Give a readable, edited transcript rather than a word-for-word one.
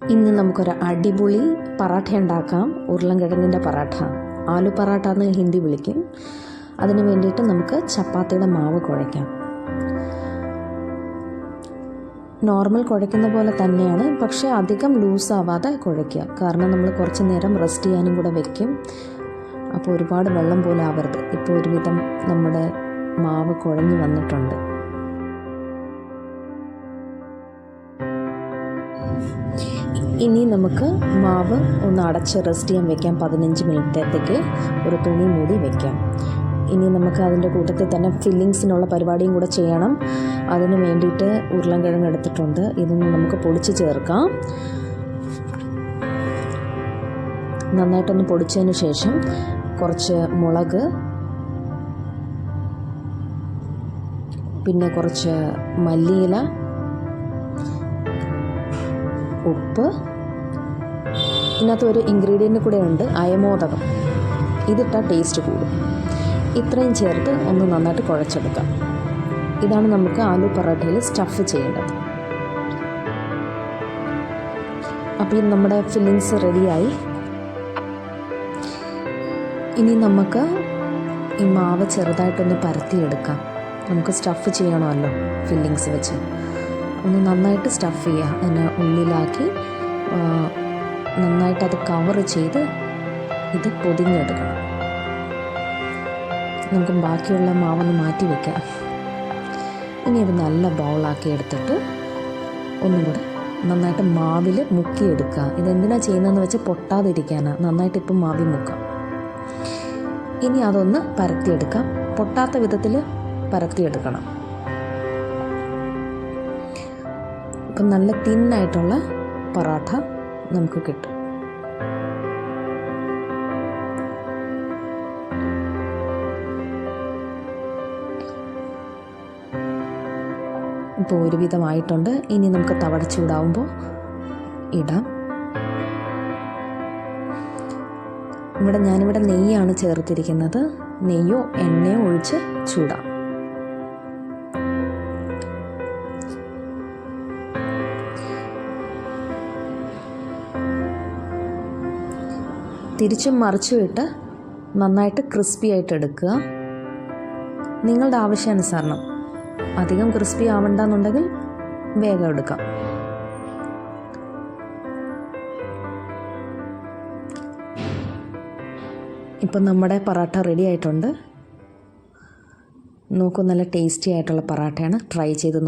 ഇന്ന് നമുക്കൊരു അടിപൊളി പറാഠ ഉണ്ടാക്കാം. ഉരുളൻകിഴങ്ങിൻ്റെ പറാഠ, ആലു പറാഠ എന്ന് ഹിന്ദി വിളിക്കും. അതിന് വേണ്ടിയിട്ട് നമുക്ക് ചപ്പാത്തിയുടെ മാവ് കുഴയ്ക്കാം. നോർമൽ കുഴയ്ക്കുന്ന പോലെ തന്നെയാണ്, പക്ഷേ അധികം ലൂസാവാതെ കുഴയ്ക്കുക. കാരണം നമ്മൾ കുറച്ച് നേരം റെസ്റ്റ് ചെയ്യാനും കൂടെ വെക്കും. അപ്പോൾ ഒരുപാട് വെള്ളം പോലെ ആവരുത്. ഇപ്പോൾ ഒരുവിധം നമ്മുടെ മാവ് കുഴഞ്ഞു വന്നിട്ടുണ്ട്. ഇനി നമുക്ക് മാവ് ഒന്ന് അടച്ച് റെസ്റ്റ് ചെയ്യാൻ വെക്കാം. 15 മിനിറ്റത്തേക്ക് ഒരു തുണി മൂടി വെക്കാം. ഇനി നമുക്ക് അതിൻ്റെ കൂട്ടത്തിൽ തന്നെ ഫില്ലിങ്സിനുള്ള പരിപാടിയും കൂടെ ചെയ്യണം. അതിന് വേണ്ടിയിട്ട് ഉരുളൻകിഴങ്ങ് എടുത്തിട്ടുണ്ട്. ഇതൊന്ന് നമുക്ക് പൊടിച്ച് ചേർക്കാം. നന്നായിട്ടൊന്ന് പൊടിച്ചതിന് ശേഷം കുറച്ച് മുളക്, പിന്നെ കുറച്ച് മല്ലിയില, ഉപ്പ്, ഇതിനകത്ത് ഒരു ഇൻഗ്രീഡിയൻ്റ് കൂടെ ഉണ്ട്, അയമോദകം. ഇതിട്ടാൽ ടേസ്റ്റ് കൂടും. ഇത്രയും ചേർത്ത് ഒന്ന് നന്നായിട്ട് കുഴച്ചെടുക്കാം. ഇതാണ് നമുക്ക് ആലു പൊറോട്ടയിൽ സ്റ്റഫ് ചെയ്യേണ്ടത്. അപ്പോൾ ഇത് നമ്മുടെ ഫില്ലിങ്സ് റെഡിയായി. ഇനി നമുക്ക് ഈ മാവ് ചെറുതായിട്ടൊന്ന് പരത്തിയെടുക്കാം. നമുക്ക് സ്റ്റഫ് ചെയ്യണമല്ലോ ഫില്ലിങ്സ് വെച്ച്. ഒന്ന് നന്നായിട്ട് സ്റ്റഫ് ചെയ്യുക. അതിനെ ഉള്ളിലാക്കി നന്നായിട്ട് അത് കവർ ചെയ്ത് ഇത് പൊതിഞ്ഞെടുക്കണം. നമുക്ക് ബാക്കിയുള്ള മാവൊന്ന് മാറ്റി വയ്ക്കാം. ഇനി ഒരു നല്ല ബൗളാക്കി എടുത്തിട്ട് ഒന്നും കൂടെ നന്നായിട്ട് മാവിൽ മുക്കിയെടുക്കുക. ഇതെന്തിനാണ് ചെയ്യുന്നതെന്ന് വെച്ചാൽ പൊട്ടാതിരിക്കാനാണ്. നന്നായിട്ട് ഇപ്പം മാവിൽ മുക്കാം. ഇനി അതൊന്ന് പരത്തിയെടുക്കാം. പൊട്ടാത്ത വിധത്തിൽ പരത്തിയെടുക്കണം. ഇപ്പം നല്ല തിന്നായിട്ടുള്ള പൊറോട്ട നമുക്ക് കിട്ടും. ഇപ്പോൾ ഒരുവിധമായിട്ടുണ്ട്. ഇനി നമുക്ക് തവട ചൂടാവുമ്പോൾ ഇടാം. ഞാനിവിടെ നെയ്യാണ് ചേർത്തിരിക്കുന്നത്. നെയ്യോ എണ്ണയോ ഒഴിച്ച് ചൂടാം. തിരിച്ചും മറിച്ചും ഇട്ട് നന്നായിട്ട് ക്രിസ്പി ആയിട്ട് എടുക്കുക. നിങ്ങളുടെ ആവശ്യാനുസരണം. അധികം ക്രിസ്പി ആവണ്ടെന്നുണ്ടെങ്കിൽ വേഗം എടുക്കാം. ഇപ്പം നമ്മുടെ പൊറോട്ട റെഡി ആയിട്ടുണ്ട്. നോക്കൂ, നല്ല ടേസ്റ്റി ആയിട്ടുള്ള പൊറോട്ടയാണ്. ട്രൈ ചെയ്ത് നോക്കൂ.